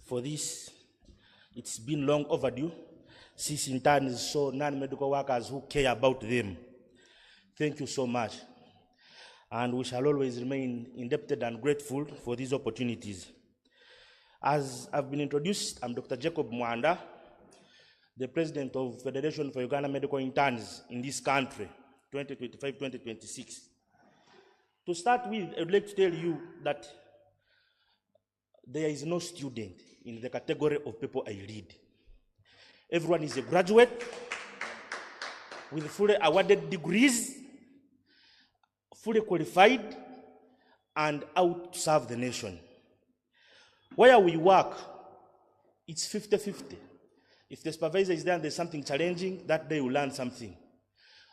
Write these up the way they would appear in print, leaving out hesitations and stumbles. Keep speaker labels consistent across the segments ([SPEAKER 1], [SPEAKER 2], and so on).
[SPEAKER 1] for this. It's been long overdue. Since interns saw non-medical workers who care about them. Thank you so much. And we shall always remain indebted and grateful for these opportunities. As I've been introduced, I'm Dr. Jacob Mwanda, the President of Federation for Uganda Medical Interns in this country, 2025-2026. To start with, I would like to tell you that there is no student in the category of people I lead. Everyone is a graduate with fully awarded degrees, fully qualified, and out to serve the nation. Where we work, it's 50-50. If the supervisor is there and there's something challenging, that day will learn something,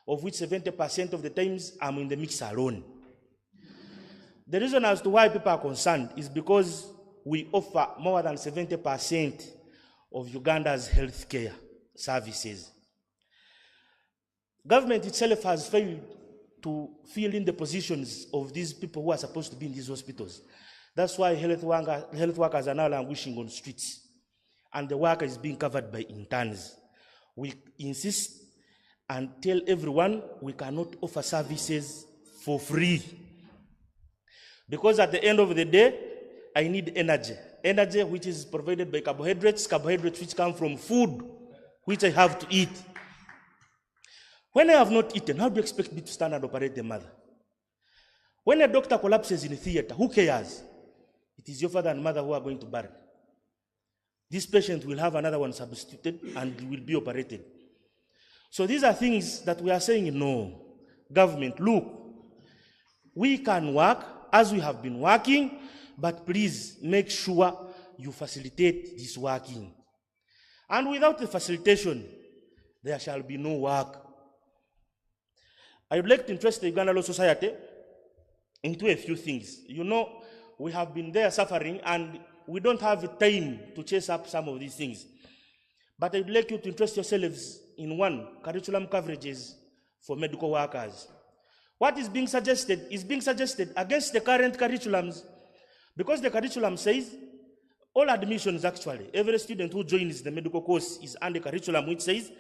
[SPEAKER 1] of which 70% of the times I'm in the mix alone. The reason as to why people are concerned is because we offer more than 70% of Uganda's healthcare services. Government itself has failed to fill in the positions of these people who are supposed to be in these hospitals. That's why health workers are now languishing on streets, and the work is being covered by interns. We insist and tell everyone we cannot offer services for free. Because at the end of the day, I need energy. Energy which is provided by carbohydrates which come from food, which I have to eat. When I have not eaten, how do you expect me to stand and operate the mother? When a doctor collapses in a theater, who cares? It is your father and mother who are going to bury. This patient will have another one substituted and will be operated. So these are things that we are saying, no. Government, look, we can work as we have been working, but please make sure you facilitate this working. And without the facilitation, there shall be no work. I would like to interest the Uganda Law Society into a few things. You know, we have been there suffering and we don't have time to chase up some of these things. But I would like you to interest yourselves in one, curriculum coverages for medical workers. What is being suggested against the current curriculums, because the curriculum says all admissions actually, every student who joins the medical course is under curriculum which says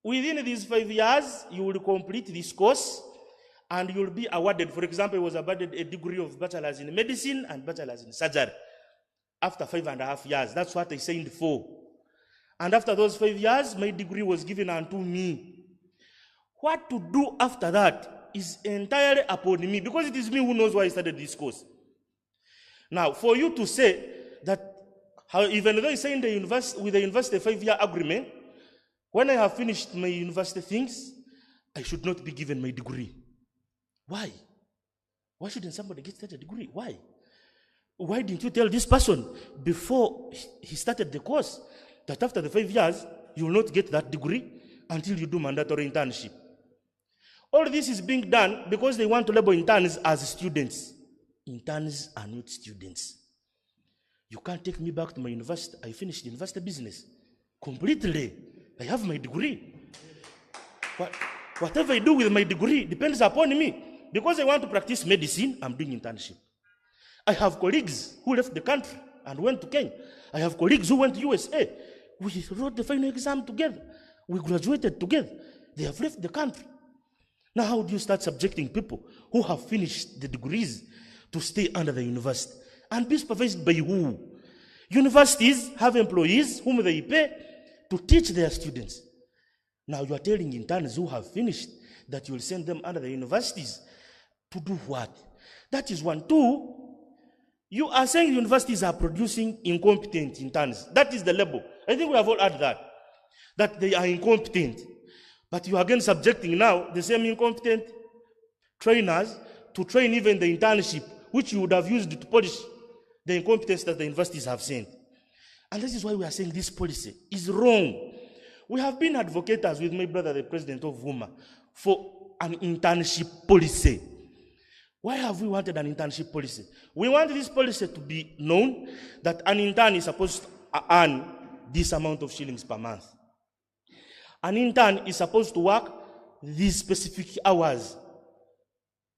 [SPEAKER 1] within these 5 years you will complete this course and you will be awarded. For example, I was awarded a degree of bachelor's in medicine and bachelor's in surgery after 5.5 years. That's what I signed for. And after those 5 years, my degree was given unto me. What to do after that is entirely upon me, because it is me who knows why I started this course. Now, for you to say that, even though I signed with the university 5-year agreement, when I have finished my university things, I should not be given my degree. Why? Why shouldn't somebody get such a degree? Why? Why didn't you tell this person before he started the course that after the 5 years, you will not get that degree until you do mandatory internship? All this is being done because they want to label interns as students. Interns are not students. You can't take me back to my university. I finished university business completely. I have my degree. Whatever I do with my degree depends upon me. Because I want to practice medicine, I'm doing internship. I have colleagues who left the country and went to Kenya. I have colleagues who went to USA. We wrote the final exam together. We graduated together. They have left the country. Now how do you start subjecting people who have finished the degrees to stay under the university? And be supervised by who? Universities have employees whom they pay to teach their students. Now you are telling interns who have finished that you will send them under the universities to do what? That is one. Two, you are saying universities are producing incompetent interns. That is the label. I think we have all heard that they are incompetent. But you are again subjecting now the same incompetent trainers to train even the internship, which you would have used to polish the incompetence that the universities have sent. And this is why we are saying this policy is wrong. We have been advocates with my brother, the president of WUMA, for an internship policy. Why have we wanted an internship policy? We want this policy to be known that an intern is supposed to earn this amount of shillings per month. An intern is supposed to work these specific hours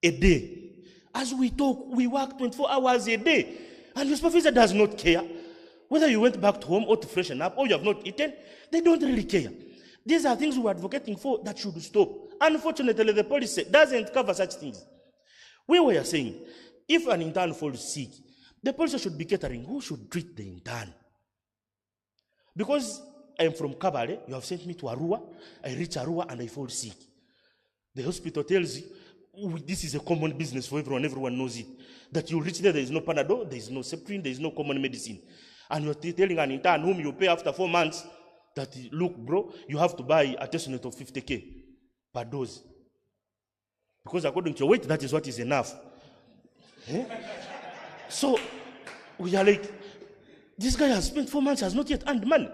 [SPEAKER 1] a day. As we talk, we work 24 hours a day. And your supervisor does not care whether you went back to home or to freshen up or you have not eaten. They don't really care. These are things we're advocating for that should stop. Unfortunately, the policy doesn't cover such things. We were saying, if an intern falls sick, the policy should be catering who should treat the intern. Because I am from Kabale, you have sent me to Arua, I reach Arua and I fall sick. The hospital tells you, this is a common business for everyone knows it. That you reach there is no Panadol, there is no Septrin, there is no common medicine. And you're telling an intern whom you pay after 4 months that, look, bro, you have to buy a testament of 50K per dose. Because according to your weight, that is what is enough. So, we are like, this guy has spent 4 months, has not yet earned money.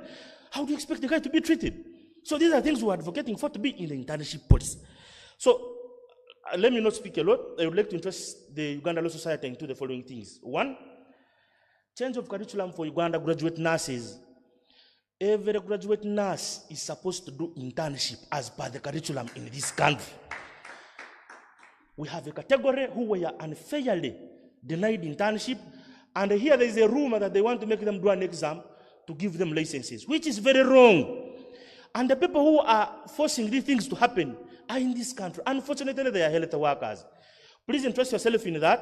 [SPEAKER 1] How do you expect the guy to be treated? So these are things we're advocating for to be in the internship policy. So, let me not speak a lot. I would like to interest the Uganda Law Society into the following things. One, change of curriculum for Uganda graduate nurses. Every graduate nurse is supposed to do internship as per the curriculum in this country. We have a category who were unfairly denied internship, and here there is a rumor that they want to make them do an exam to give them licenses, which is very wrong. And the people who are forcing these things to happen are in this country. Unfortunately, they are health workers. Please interest yourself in that.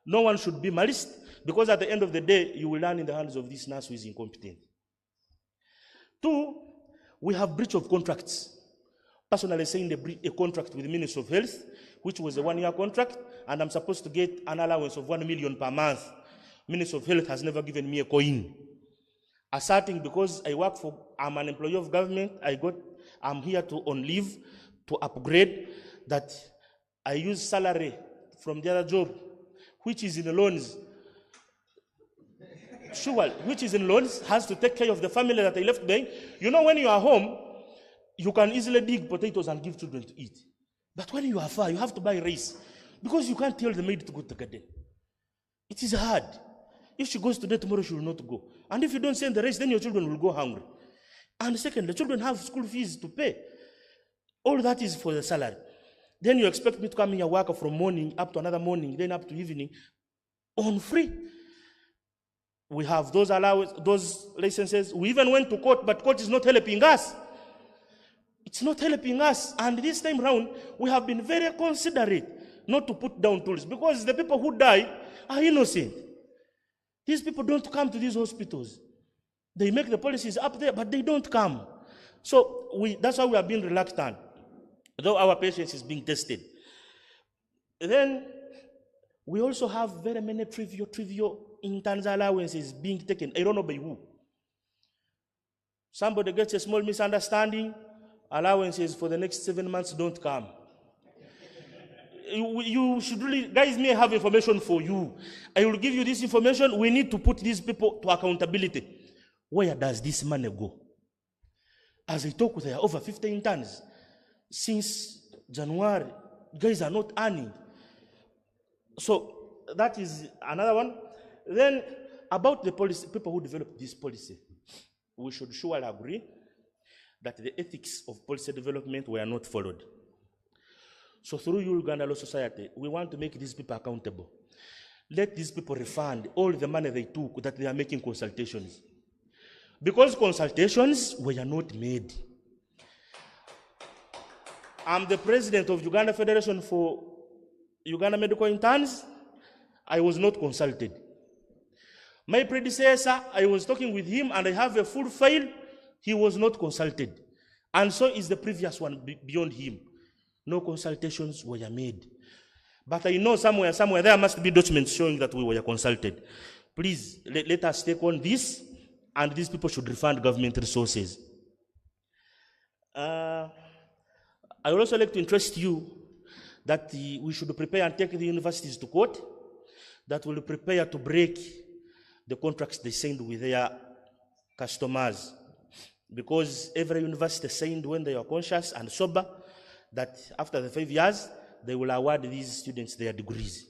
[SPEAKER 1] No one should be maliced, because at the end of the day, you will land in the hands of this nurse who is incompetent. Two, we have breach of contracts. Personally signed a contract with the Ministry of Health, which was a 1-year contract, and I'm supposed to get an allowance of 1 million per month. Ministry of Health has never given me a coin. Asserting because I'm an employee of government, I'm here on leave to upgrade, that I use salary from the other job, which is in the loans. Sure, which is in loans, has to take care of the family that I left behind. You know, when you are home, you can easily dig potatoes and give children to eat. But when you are far, you have to buy rice, because you can't tell the maid to go to the garden. It is hard. If she goes today, tomorrow she will not go. And if you don't send the rice, then your children will go hungry. And second, the children have school fees to pay. All that is for the salary. Then you expect me to come here, work from morning up to another morning, then up to evening, on free. We have those licenses. We even went to court, but court is not helping us. It's not helping us. And this time round, we have been very considerate not to put down tools, because the people who died are innocent. These people don't come to these hospitals. They make the policies up there, but they don't come. So that's why we are being reluctant, though our patience is being tested. Then we also have very many trivial interns allowances being taken. I don't know by who. Somebody gets a small misunderstanding, allowances for the next 7 months don't come. You should really, guys, may have information for you. I will give you this information. We need to put these people to accountability. Where does this money go? As I talk with her, over 50 interns. Since January, guys are not earning. So that is another one. Then about the policy, people who develop this policy, we should surely agree that the ethics of policy development were not followed. So through Uganda Law Society, we want to make these people accountable. Let these people refund all the money they took that they are making consultations. Because consultations were not made. I'm the president of Uganda Federation for Uganda Medical Interns. I was not consulted. My predecessor, I was talking with him and I have a full file. He was not consulted. And so is the previous one beyond him. No consultations were made. But I know somewhere there must be documents showing that we were consulted. Please, let us take on this, and these people should refund government resources. I would also like to interest you that we should prepare and take the universities to court, that will prepare to break the contracts they signed with their customers. Because every university signed when they are conscious and sober that after the 5 years, they will award these students their degrees.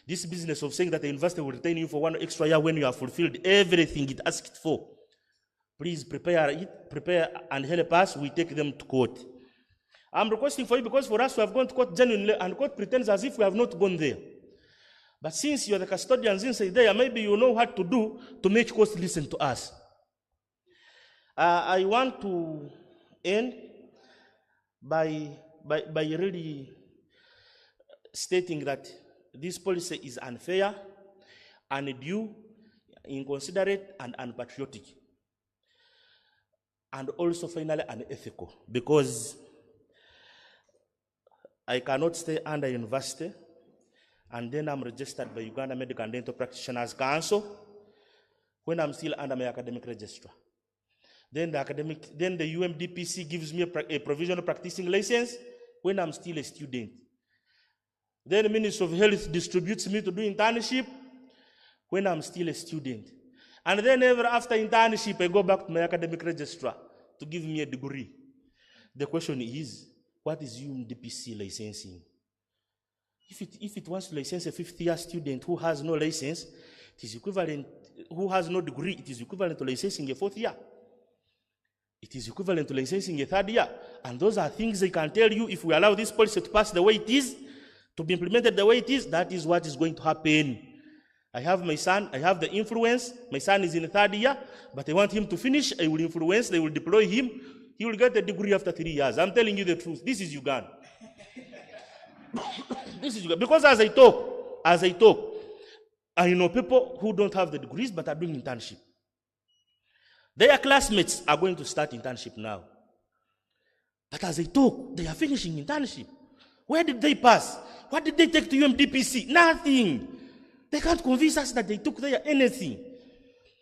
[SPEAKER 1] This business of saying that the university will retain you for 1 extra year when you have fulfilled everything it asked for, please prepare and help us. We take them to court. I'm requesting for you because for us we have gone to court genuinely, and court pretends as if we have not gone there. But since you're the custodians inside there, maybe you know what to do to make courts listen to us. I want to end by really stating that this policy is unfair, undue, inconsiderate, and unpatriotic. And also finally unethical, because I cannot stay under university and then I'm registered by Uganda Medical and Dental Practitioners Council when I'm still under my academic registrar. Then the UMDPC gives me a provisional practicing license when I'm still a student. Then the Ministry of Health distributes me to do internship when I'm still a student. And then ever after internship, I go back to my academic registrar to give me a degree. The question is, what is UMDPC licensing? If it wants to license a fifth-year student who has no license, it is equivalent, who has no degree, it is equivalent to licensing a fourth year. It is equivalent to licensing a third year. And those are things I can tell you, if we allow this policy to pass the way it is, to be implemented the way it is, that is what is going to happen. I have my son, I have the influence, my son is in the third year, but I want him to finish, I will influence, they will deploy him, he will get a degree after 3 years. I'm telling you the truth, this is Uganda. This is Uganda. Because as I talk, I know people who don't have the degrees but are doing internship. Their classmates are going to start internship now. But as I talk, they are finishing internship. Where did they pass? What did they take to UMDPC? Nothing. They can't convince us that they took there anything.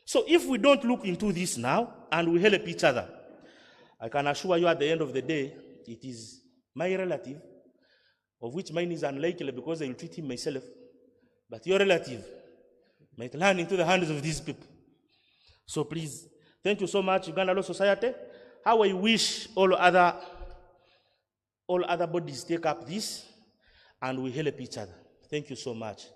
[SPEAKER 1] So if we don't look into this now and we help each other, I can assure you at the end of the day, it is my relative, of which mine is unlikely because I will treat him myself, but your relative might land into the hands of these people. So please, thank you so much, Uganda Law Society. How I wish all other bodies take up this and we help each other. Thank you so much.